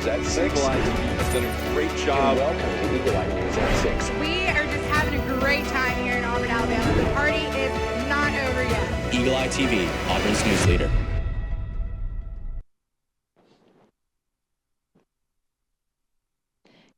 at 6. Eagle Eye TV has done a great job. Welcome to Eagle Eye News at 6. We are just having a great time here in Auburn, Alabama. The party is not over yet. Eagle Eye TV, Auburn's news leader.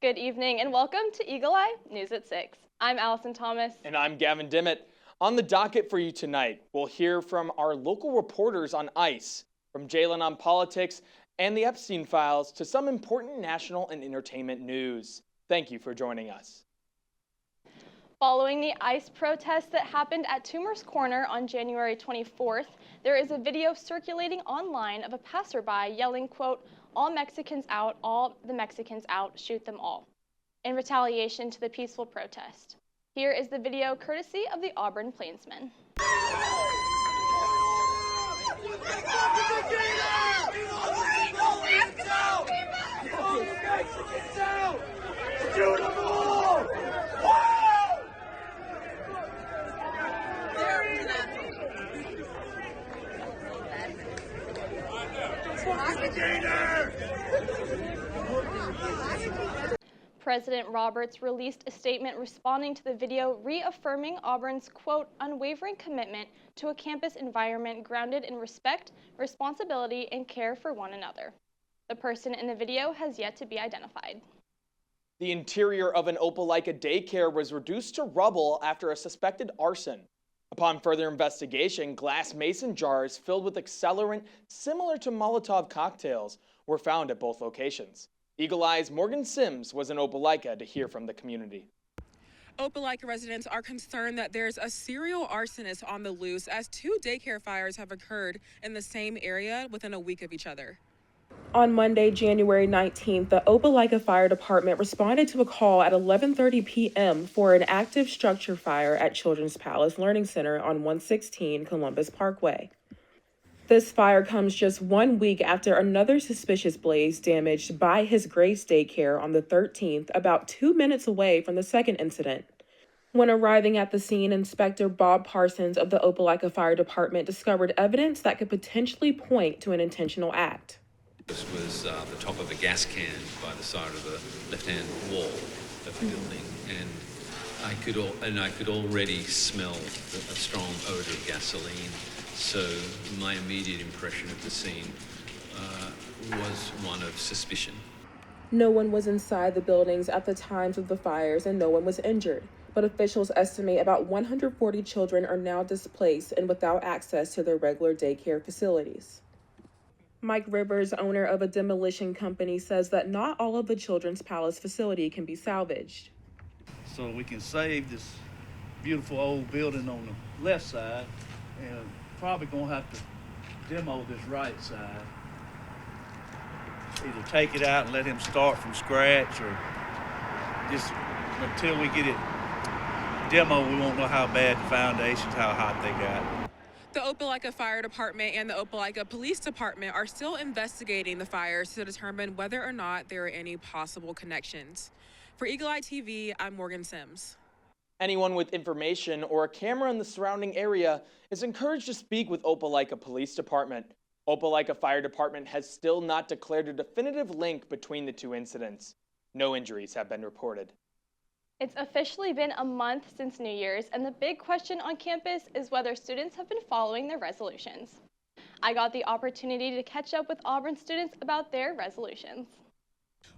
Good evening and welcome to Eagle Eye News at 6. I'm Allison Thomas. And I'm Gavin Dimit. On the docket for you tonight, we'll hear from our local reporters on ICE, from Jalen on politics and the Epstein files to some important national and entertainment news. Thank you for joining us. Following the ICE protest that happened at Toomer's Corner on January 24th, there is a video circulating online of a passerby yelling, quote, "All Mexicans out, all the Mexicans out, shoot them all," in retaliation to the peaceful protest. Here is the video courtesy of the Auburn Plainsmen. President Roberts released a statement responding to the video, reaffirming Auburn's, quote, unwavering commitment to a campus environment grounded in respect, responsibility, and care for one another. The person in the video has yet to be identified. The interior of an Opelika daycare was reduced to rubble after a suspected arson. Upon further investigation, glass mason jars filled with accelerant similar to Molotov cocktails were found at both locations. Eagle Eye's Morgan Sims was in Opelika to hear from the community. Opelika residents are concerned that there's a serial arsonist on the loose as 2 daycare fires have occurred in the same area within a week of each other. On Monday, January 19th, the Opelika Fire Department responded to a call at 11:30 p.m. for an active structure fire at Children's Palace Learning Center on 116 Columbus Parkway. This fire comes just 1 week after another suspicious blaze damaged By His Grace daycare on the 13th, about 2 minutes away from the second incident. When arriving at the scene, Inspector Bob Parsons of the Opelika Fire Department discovered evidence that could potentially point to an intentional act. This was the top of a gas can by the side of the left-hand wall of the building, and I could already smell a strong odor of gasoline. So my immediate impression of the scene was one of suspicion. No one was inside the buildings at the times of the fires and no one was injured, but officials estimate about 140 children are now displaced and without access to their regular daycare facilities. Mike Rivers, owner of a demolition company, says that not all of the Children's Palace facility can be salvaged. So we can save this beautiful old building on the left side, and probably gonna have to demo this right side. Either take it out and let him start from scratch, or just until we get it demo, we won't know how bad the foundations, how hot they got. The Opelika Fire Department and the Opelika Police Department are still investigating the fires to determine whether or not there are any possible connections. For Eagle Eye TV, I'm Morgan Sims. Anyone with information or a camera in the surrounding area is encouraged to speak with Opelika Police Department. Opelika Fire Department has still not declared a definitive link between the 2 incidents. No injuries have been reported. It's officially been a month since New Year's, and the big question on campus is whether students have been following their resolutions. I got the opportunity to catch up with Auburn students about their resolutions.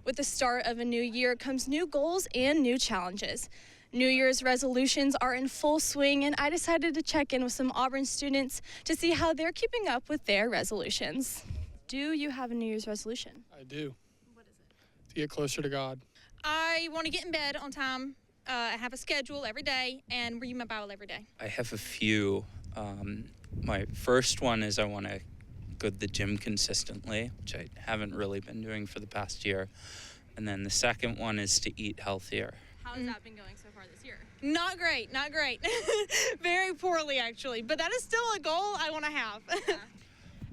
With the start of a new year comes new goals and new challenges. New Year's resolutions are in full swing, and I decided to check in with some Auburn students to see how they're keeping up with their resolutions. Do you have a New Year's resolution? I do. What is it? To get closer to God. I want to get in bed on time, have a schedule every day, and read my Bible every day. I have a few. My first one is I want to go to the gym consistently, which I haven't really been doing for the past year. And then the second one is to eat healthier. How has that been going so far this year? Not great, not great. Very poorly, actually. But that is still a goal I want to have. Yeah.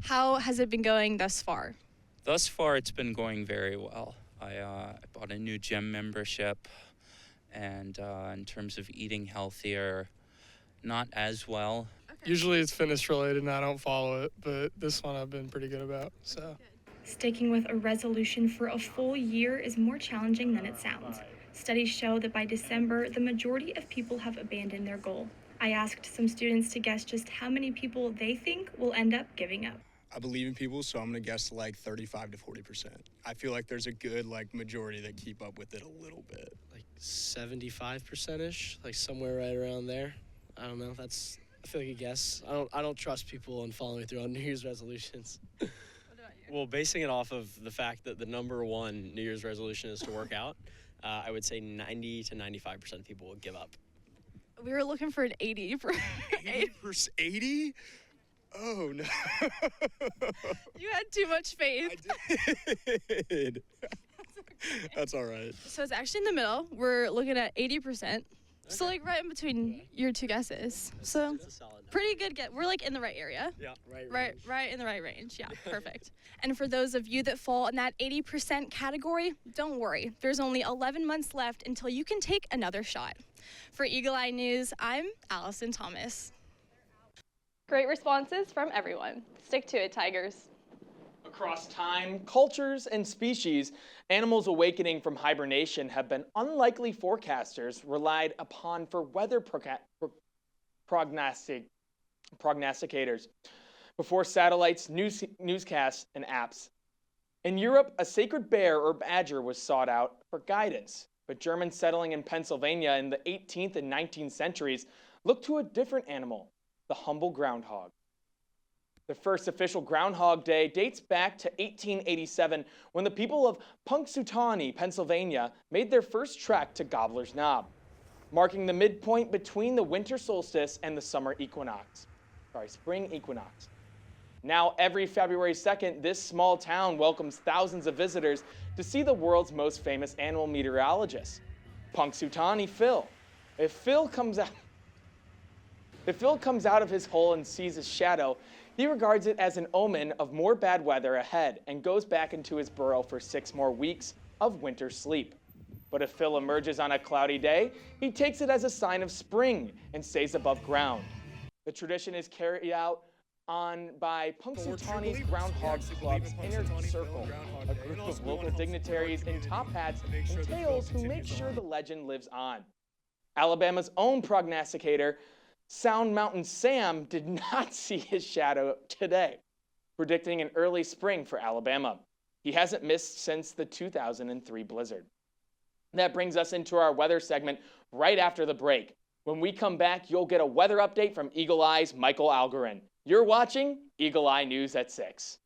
How has it been going thus far? Thus far, it's been going very well. I bought a new gym membership, and in terms of eating healthier, not as well. Okay. Usually it's fitness related and I don't follow it, but this one I've been pretty good about. So. Sticking with a resolution for a full year is more challenging than it sounds. Studies show that by December, the majority of people have abandoned their goal. I asked some students to guess just how many people they think will end up giving up. I believe in people, so I'm going to guess like 35 to 40%. I feel like there's a good majority that keep up with it a little bit. Like 75%-ish, like somewhere right around there. I don't know. I feel like a guess. I don't trust people in following through on New Year's resolutions. Well, basing it off of the fact that the number one New Year's resolution is to work out, I would say 90 to 95% of people will give up. We were looking for an 80. 80? Oh, no. You had too much faith. I did. That's all right. So it's actually in the middle. We're looking at 80%. So like right in between your two guesses. So pretty good guess. We're like in the right area. Yeah, right in the right range. Yeah, perfect. And for those of you that fall in that 80% category, don't worry. There's only 11 months left until you can take another shot. For Eagle Eye News, I'm Allison Thomas. Great responses from everyone. Stick to it, Tigers. Across time, cultures, and species, animals awakening from hibernation have been unlikely forecasters relied upon for weather prognosticators before satellites, newscasts, and apps. In Europe, a sacred bear or badger was sought out for guidance, but Germans settling in Pennsylvania in the 18th and 19th centuries looked to a different animal, the humble groundhog. The first official Groundhog Day dates back to 1887 when the people of Punxsutawney, Pennsylvania made their first trek to Gobbler's Knob, marking the midpoint between the winter solstice and the spring equinox. Now, every February 2nd, this small town welcomes thousands of visitors to see the world's most famous animal meteorologist, Punxsutawney Phil. If Phil comes out of his hole and sees his shadow, he regards it as an omen of more bad weather ahead and goes back into his burrow for 6 more weeks of winter sleep. But if Phil emerges on a cloudy day, he takes it as a sign of spring and stays above ground. The tradition is carried out by Punxsutawney's Groundhog Club's Inner Circle, a group of local dignitaries in top hats and tails who make sure the legend lives on. Alabama's own prognosticator, Sound Mountain Sam, did not see his shadow today, predicting an early spring for Alabama. He hasn't missed since the 2003 blizzard. That brings us into our weather segment right after the break. When we come back, you'll get a weather update from Eagle Eye's Michael Algarin. You're watching Eagle Eye News at 6.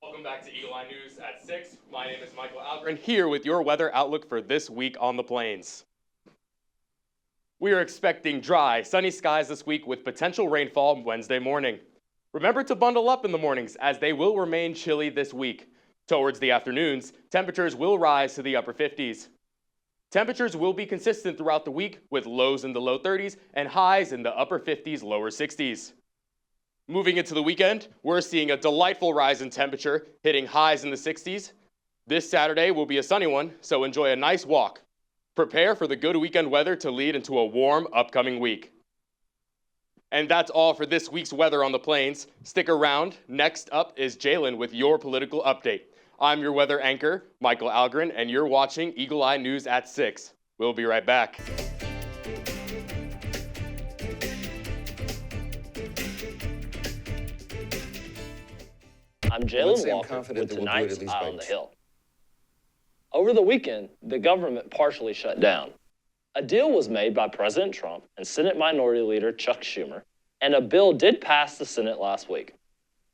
Welcome back to Eagle Eye News at 6. My name is Michael Algarin, here with your weather outlook for this week on the plains. We are expecting dry, sunny skies this week with potential rainfall Wednesday morning. Remember to bundle up in the mornings as they will remain chilly this week. Towards the afternoons, temperatures will rise to the upper 50s. Temperatures will be consistent throughout the week with lows in the low 30s and highs in the upper 50s, lower 60s. Moving into the weekend, we're seeing a delightful rise in temperature, hitting highs in the 60s. This Saturday will be a sunny one, so enjoy a nice walk. Prepare for the good weekend weather to lead into a warm upcoming week. And that's all for this week's weather on the plains. Stick around. Next up is Jalen with your political update. I'm your weather anchor, Michael Algarin, and you're watching Eagle Eye News at 6. We'll be right back. I'm Jalen Walker with tonight's Eye on the Hill. Over the weekend, the government partially shut down. A deal was made by President Trump and Senate Minority Leader Chuck Schumer, and a bill did pass the Senate last week.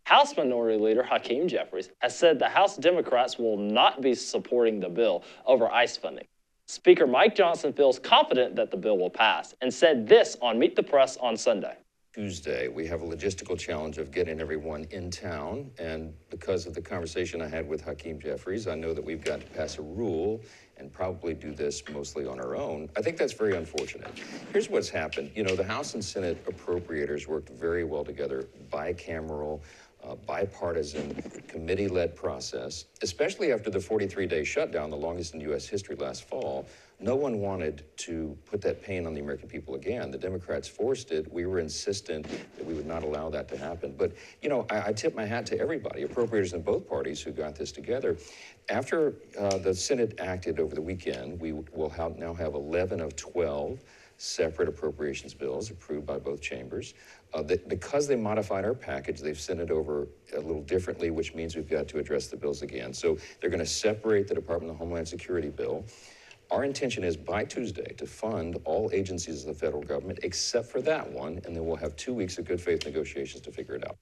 House Minority Leader Hakeem Jeffries has said the House Democrats will not be supporting the bill over ICE funding. Speaker Mike Johnson feels confident that the bill will pass and said this on Meet the Press on Sunday. Tuesday, we have a logistical challenge of getting everyone in town, and because of the conversation I had with Hakeem Jeffries, I know that we've got to pass a rule and probably do this mostly on our own. I think that's very unfortunate. Here's what's happened. You know, the House and Senate appropriators worked very well together, bicameral, bipartisan, committee-led process, especially after the 43-day shutdown, the longest in U.S. history last fall. No one wanted to put that pain on the American people again. The Democrats forced it. We were insistent that we would not allow that to happen. But, you know, I tip my hat to everybody, appropriators in both parties who got this together. After the Senate acted over the weekend, we will now have 11 of 12 separate appropriations bills approved by both chambers. Because they modified our package, they've sent it over a little differently, which means we've got to address the bills again. So they're going to separate the Department of Homeland Security bill. Our intention is by Tuesday to fund all agencies of the federal government except for that one, and then we'll have 2 weeks of good faith negotiations to figure it out.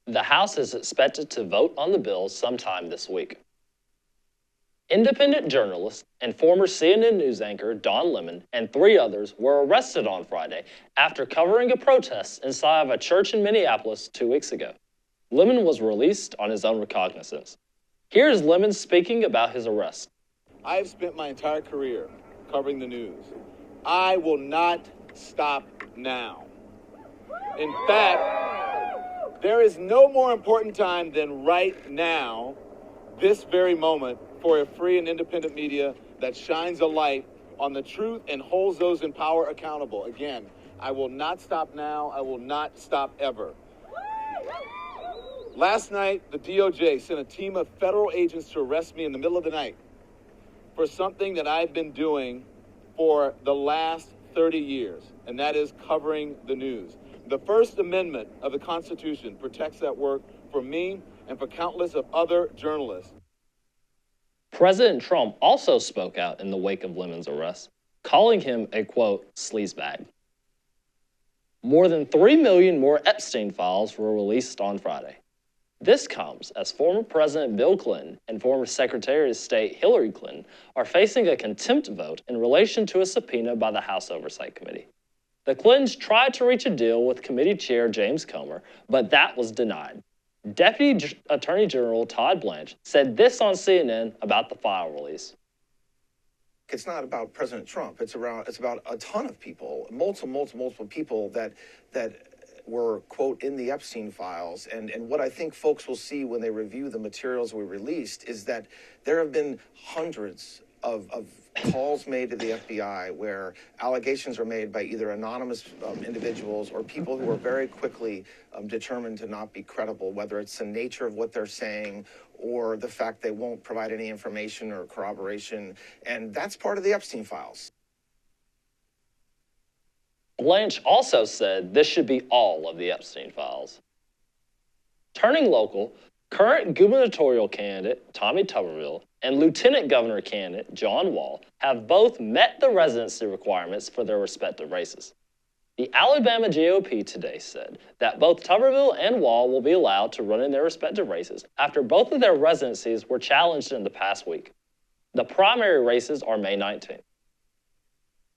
The House is expected to vote on the bills sometime this week. Independent journalist and former CNN news anchor Don Lemon and 3 others were arrested on Friday after covering a protest inside of a church in Minneapolis 2 weeks ago. Lemon was released on his own recognizance. Here's Lemon speaking about his arrest. I've spent my entire career covering the news. I will not stop now. In fact, there is no more important time than right now, this very moment, for a free and independent media that shines a light on the truth and holds those in power accountable. Again, I will not stop now. I will not stop ever. Last night, the DOJ sent a team of federal agents to arrest me in the middle of the night for something that I've been doing for the last 30 years, and that is covering the news. The First Amendment of the Constitution protects that work for me and for countless of other journalists. President Trump also spoke out in the wake of Lemon's arrest, calling him a, quote, sleazebag. More than 3 million more Epstein files were released on Friday. This comes as former President Bill Clinton and former Secretary of State Hillary Clinton are facing a contempt vote in relation to a subpoena by the House Oversight Committee. The Clintons tried to reach a deal with committee chair James Comer, but that was denied. Deputy Attorney General Todd Blanche said this on CNN about the file release. It's not about President Trump. It's about a ton of people, multiple people that were, quote, in the Epstein files. And what I think folks will see when they review the materials we released is that there have been hundreds of calls made to the FBI where allegations are made by either anonymous individuals or people who are very quickly determined to not be credible, whether it's the nature of what they're saying or the fact they won't provide any information or corroboration. And that's part of the Epstein files. Blanche also said this should be all of the Epstein files. Turning local, current gubernatorial candidate Tommy Tuberville and Lieutenant Governor candidate John Wall have both met the residency requirements for their respective races. The Alabama GOP today said that both Tuberville and Wall will be allowed to run in their respective races after both of their residencies were challenged in the past week. The primary races are May 19th.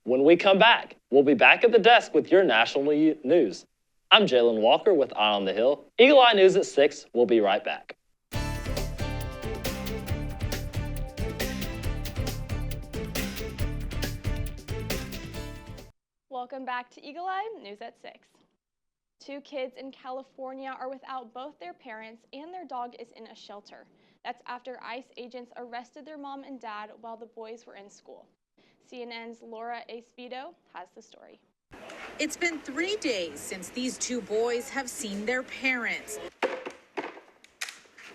When we come back, we'll be back at the desk with your national news. I'm Jalen Walker with Eye on the Hill. Eagle Eye News at 6. We'll be right back. Welcome back to Eagle Eye News at 6. 2 kids in California are without both their parents and their dog is in a shelter. That's after ICE agents arrested their mom and dad while the boys were in school. CNN's Laura Espedo has the story. It's been 3 days since these 2 boys have seen their parents.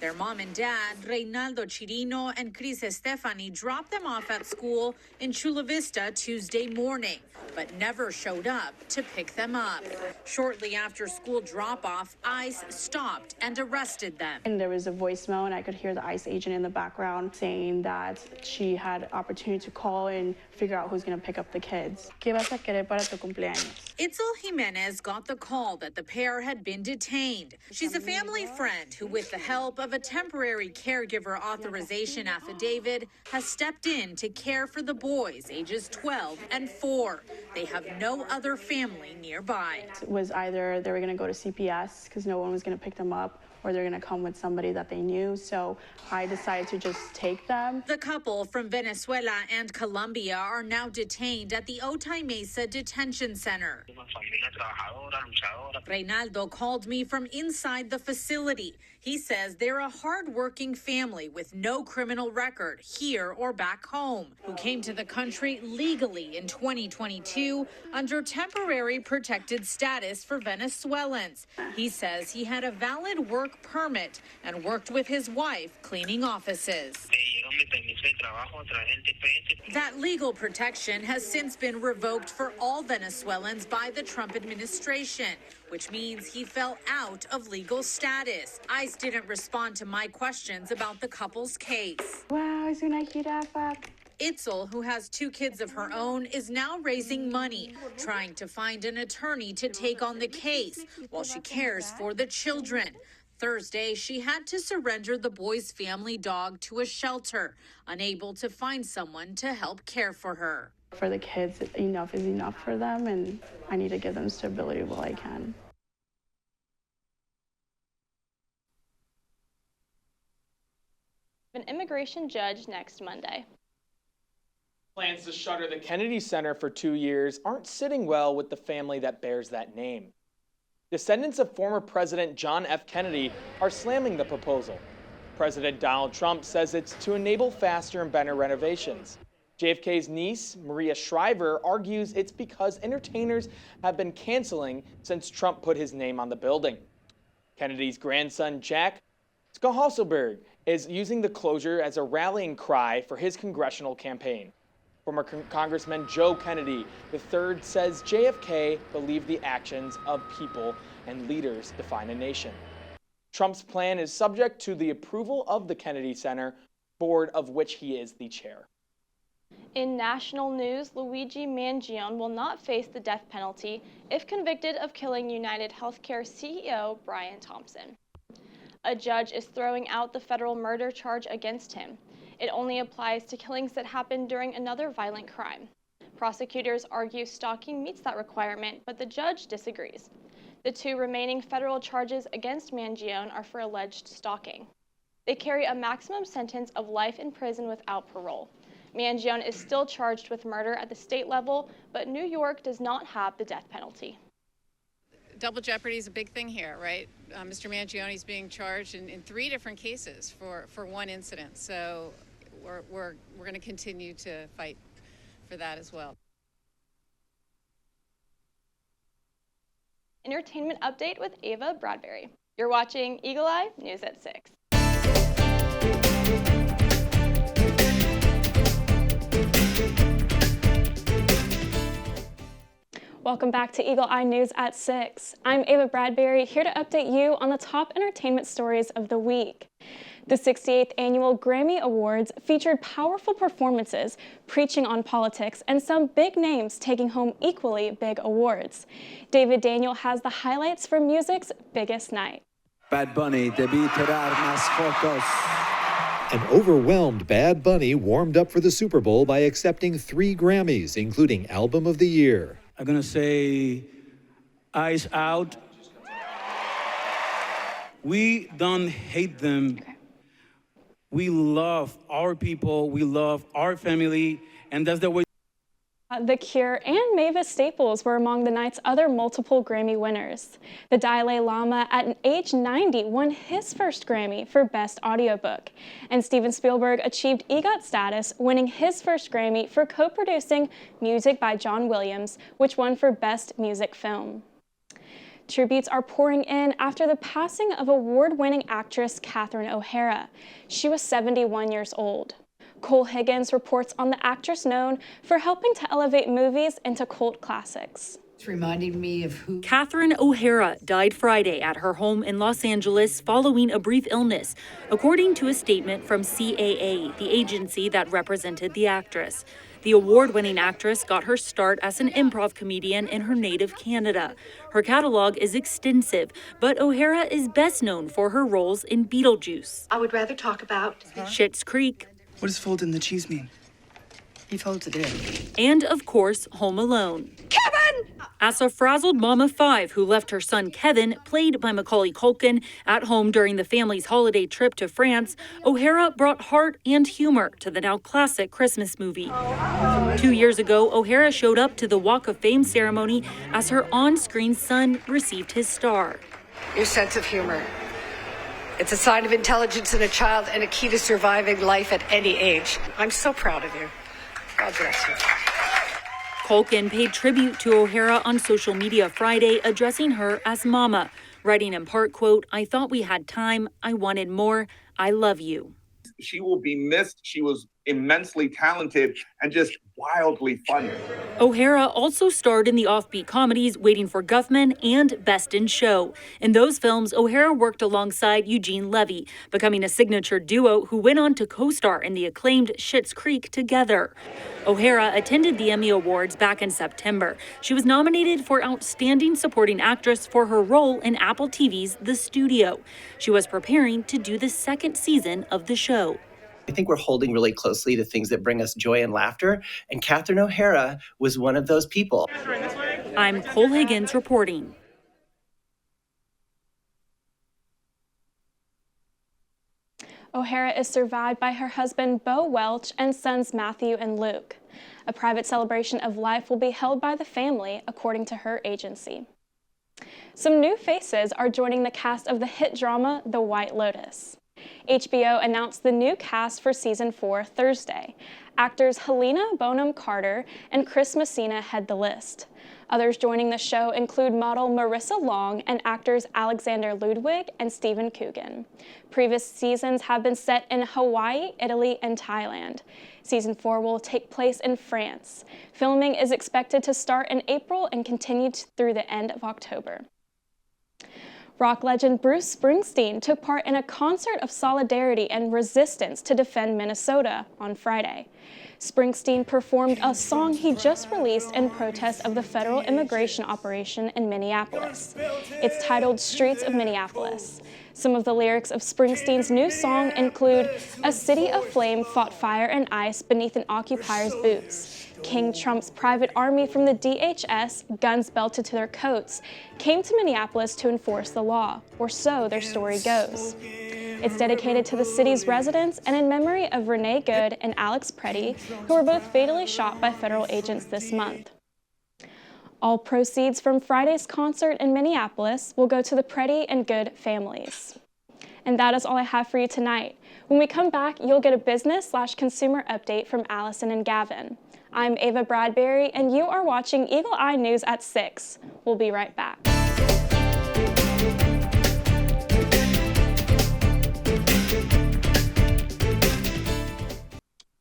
Their mom and dad, Reynaldo Chirino and Cris Estefani, dropped them off at school in Chula Vista Tuesday morning, but never showed up to pick them up. Shortly after school drop-off, ICE stopped and arrested them. And there was a voicemail, and I could hear the ICE agent in the background saying that she had opportunity to call and figure out who's going to pick up the kids. ¿Qué vas a querer para tu cumpleaños? Itzel Jimenez got the call that the pair had been detained. She's a family friend who, with the help of a temporary caregiver authorization affidavit, has stepped in to care for the boys ages 12 and 4. They have no other family nearby. It was either they were going to go to CPS because no one was going to pick them up, or they're going to come with somebody that they knew. So I decided to just take them. The couple from Venezuela and Colombia are now detained at the Otay Mesa Detention Center. Reynaldo called me from inside the facility. He says they're a hard-working family with no criminal record here or back home, who came to the country legally in 2022 under temporary protected status for Venezuelans. He says he had a valid work permit and worked with his wife cleaning offices. That legal protection has since been revoked for all Venezuelans by the Trump administration, which means he fell out of legal status. ICE didn't respond to my questions about the couple's case. Wow, es una jirafa. Itzel, who has 2 kids of her own, is now raising money, trying to find an attorney to take on the case while she cares for the children. Thursday, she had to surrender the boy's family dog to a shelter, unable to find someone to help care for her. For the kids, enough is enough for them, and I need to give them stability while I can. An immigration judge next Monday. Plans to shutter the Kennedy Center for 2 years aren't sitting well with the family that bears that name. Descendants of former President John F. Kennedy are slamming the proposal. President Donald Trump says it's to enable faster and better renovations. JFK's niece, Maria Shriver, argues it's because entertainers have been canceling since Trump put his name on the building. Kennedy's grandson, Jack Schauselberg, is using the closure as a rallying cry for his congressional campaign. Former Congressman Joe Kennedy III says JFK believed the actions of people and leaders define a nation. Trump's plan is subject to the approval of the Kennedy Center, board of which he is the chair. In national news, Luigi Mangione will not face the death penalty if convicted of killing United Healthcare CEO Brian Thompson. A judge is throwing out the federal murder charge against him. It only applies to killings that happened during another violent crime. Prosecutors argue stalking meets that requirement, but the judge disagrees. The 2 remaining federal charges against Mangione are for alleged stalking. They carry a maximum sentence of life in prison without parole. Mangione is still charged with murder at the state level, but New York does not have the death penalty. Double jeopardy is a big thing here, right? Mr. Mangione is being charged in 3 different cases for one incident. So we're going to continue to fight for that as well. Entertainment update with Ava Bradberry. You're watching Eagle Eye News at 6. Welcome back to Eagle Eye News at 6. I'm Ava Bradberry, here to update you on the top entertainment stories of the week. The 68th Annual Grammy Awards featured powerful performances, preaching on politics, and some big names taking home equally big awards. David Daniel has the highlights for music's biggest night. Bad Bunny, debí tirar más fotos. An overwhelmed Bad Bunny warmed up for the Super Bowl by accepting 3 Grammys, including Album of the Year. I'm gonna say, eyes out. We don't hate them. We love our people, we love our family, and that's the way. The Cure and Mavis Staples were among the night's other multiple Grammy winners. The Dalai Lama, at age 90, won his first Grammy for Best Audiobook. And Steven Spielberg achieved EGOT status, winning his first Grammy for co-producing Music by John Williams, which won for Best Music Film. Tributes are pouring in after the passing of award-winning actress Catherine O'Hara. She was 71 years old. Cole Higgins reports on the actress known for helping to elevate movies into cult classics. It's reminding me of who. Catherine O'Hara died Friday at her home in Los Angeles following a brief illness, according to a statement from CAA, the agency that represented the actress. The award-winning actress got her start as an improv comedian in her native Canada. Her catalog is extensive, but O'Hara is best known for her roles in Beetlejuice, I would rather talk about. Schitt's Creek, What does fold in the cheese mean? He folds it in. And, of course, Home Alone. Kevin! As a frazzled mom of 5 who left her son Kevin, played by Macaulay Culkin, at home during the family's holiday trip to France, O'Hara brought heart and humor to the now classic Christmas movie. 2 years ago, O'Hara showed up to the Walk of Fame ceremony as her on-screen son received his star. Your sense of humor. It's a sign of intelligence in a child and a key to surviving life at any age. I'm so proud of you. God bless you. Culkin paid tribute to O'Hara on social media Friday, addressing her as Mama, writing in part, quote, "I thought we had time. I wanted more. I love you." She will be missed. She was immensely talented and just wildly funny. O'Hara also starred in the offbeat comedies Waiting for Guffman and Best in Show. In those films, O'Hara worked alongside Eugene Levy, becoming a signature duo who went on to co-star in the acclaimed Schitt's Creek together. O'Hara attended the Emmy Awards back in September. She was nominated for Outstanding Supporting Actress for her role in Apple TV's The Studio. She was preparing to do the second season of the show. I think we're holding really closely to things that bring us joy and laughter, and Catherine O'Hara was one of those people. I'm Cole Higgins reporting. O'Hara is survived by her husband, Beau Welch, and sons Matthew and Luke. A private celebration of life will be held by the family, according to her agency. Some new faces are joining the cast of the hit drama, The White Lotus. HBO announced the new cast for season 4 Thursday. Actors Helena Bonham Carter and Chris Messina head the list. Others joining the show include model Marissa Long and actors Alexander Ludwig and Stephen Coogan. Previous seasons have been set in Hawaii, Italy, and Thailand. Season 4 will take place in France. Filming is expected to start in April and continue through the end of October. Rock legend Bruce Springsteen took part in a concert of solidarity and resistance to defend Minnesota on Friday. Springsteen performed a song he just released in protest of the federal immigration operation in Minneapolis. It's titled Streets of Minneapolis. Some of the lyrics of Springsteen's new song include, "A city aflame fought fire and ice beneath an occupier's boots. King Trump's private army from the DHS, guns belted to their coats, came to Minneapolis to enforce the law, or so their story goes." It's dedicated to the city's residents and in memory of Renee Good and Alex Preddy, who were both fatally shot by federal agents this month. All proceeds from Friday's concert in Minneapolis will go to the Preddy and Good families. And that is all I have for you tonight. When we come back, you'll get a business/consumer update from Allison and Gavin. I'm Ava Bradberry, and you are watching Eagle Eye News at 6. We'll be right back.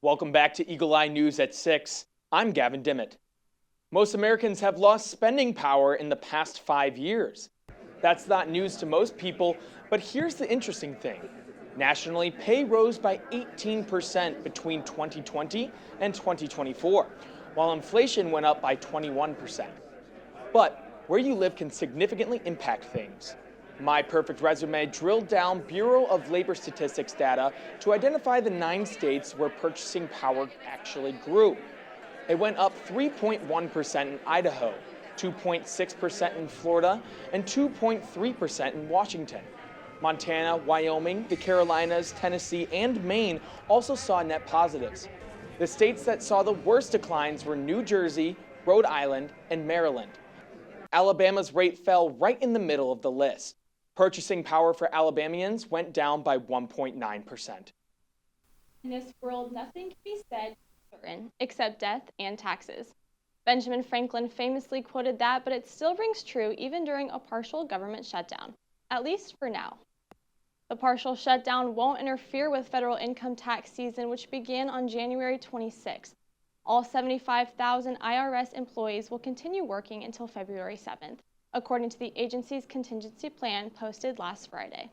Welcome back to Eagle Eye News at 6. I'm Gavin Dimit. Most Americans have lost spending power in the past 5 years. That's not news to most people, but here's the interesting thing. Nationally, pay rose by 18% between 2020 and 2024, while inflation went up by 21%. But where you live can significantly impact things. My Perfect Resume drilled down Bureau of Labor Statistics data to identify the 9 states where purchasing power actually grew. It went up 3.1% in Idaho, 2.6% in Florida, and 2.3% in Washington. Montana, Wyoming, the Carolinas, Tennessee, and Maine also saw net positives. The states that saw the worst declines were New Jersey, Rhode Island, and Maryland. Alabama's rate fell right in the middle of the list. Purchasing power for Alabamians went down by 1.9%. In this world, nothing can be said certain except death and taxes. Benjamin Franklin famously quoted that, but it still rings true even during a partial government shutdown, at least for now. The partial shutdown won't interfere with federal income tax season, which began on January 26th. All 75,000 IRS employees will continue working until February 7th, according to the agency's contingency plan posted last Friday.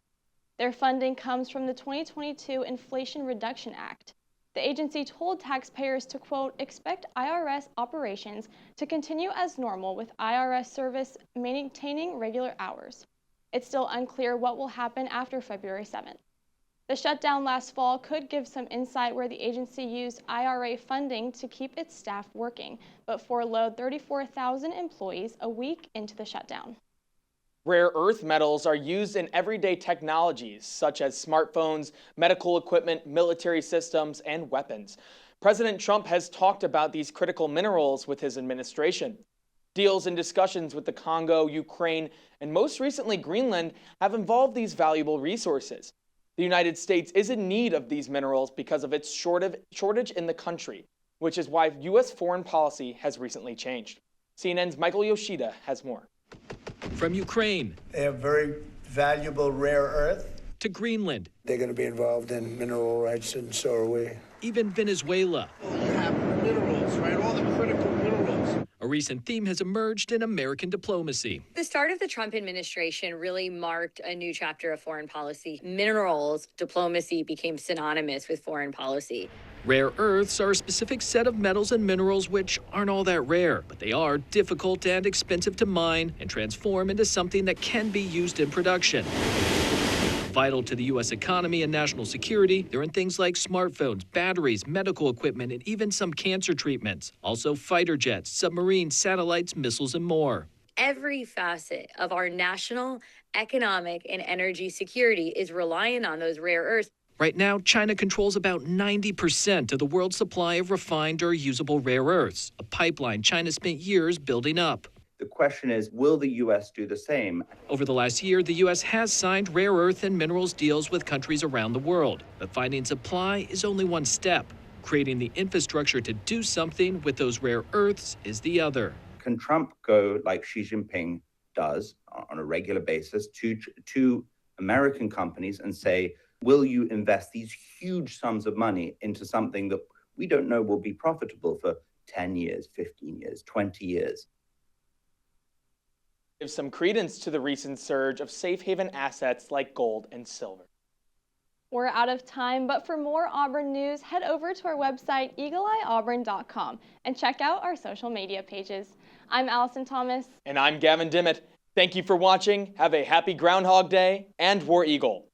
Their funding comes from the 2022 Inflation Reduction Act. The agency told taxpayers to, quote, expect IRS operations to continue as normal with IRS service maintaining regular hours. It's still unclear what will happen after February 7th. The shutdown last fall could give some insight where the agency used IRA funding to keep its staff working, but furloughed 34,000 employees a week into the shutdown. Rare earth metals are used in everyday technologies such as smartphones, medical equipment, military systems, and weapons. President Trump has talked about these critical minerals with his administration. Deals and discussions with the Congo, Ukraine, and most recently Greenland have involved these valuable resources. The United States is in need of these minerals because of its shortage in the country, which is why U.S. foreign policy has recently changed. CNN's Michael Yoshida has more. From Ukraine. They have very valuable rare earth. To Greenland. They're going to be involved in mineral rights, and so are we. Even Venezuela. You have minerals, right? All the critical minerals. A recent theme has emerged in American diplomacy. The start of the Trump administration really marked a new chapter of foreign policy. Minerals diplomacy became synonymous with foreign policy. Rare earths are a specific set of metals and minerals which aren't all that rare, but they are difficult and expensive to mine and transform into something that can be used in production. Vital to the U.S. economy and national security, they're in things like smartphones, batteries, medical equipment, and even some cancer treatments. Also fighter jets, submarines, satellites, missiles, and more. Every facet of our national, economic, and energy security is reliant on those rare earths. Right now, China controls about 90% of the world's supply of refined or usable rare earths, a pipeline China spent years building up. The question is, will the U.S. do the same? Over the last year, the U.S. has signed rare earth and minerals deals with countries around the world. But finding supply is only one step. Creating the infrastructure to do something with those rare earths is the other. Can Trump go like Xi Jinping does on a regular basis to American companies and say, will you invest these huge sums of money into something that we don't know will be profitable for 10 years, 15 years, 20 years? Give some credence to the recent surge of safe haven assets like gold and silver. We're out of time, but for more Auburn news, head over to our website, eagleeyeauburn.com, and check out our social media pages. I'm Allison Thomas. And I'm Gavin Dimit. Thank you for watching. Have a happy Groundhog Day and War Eagle.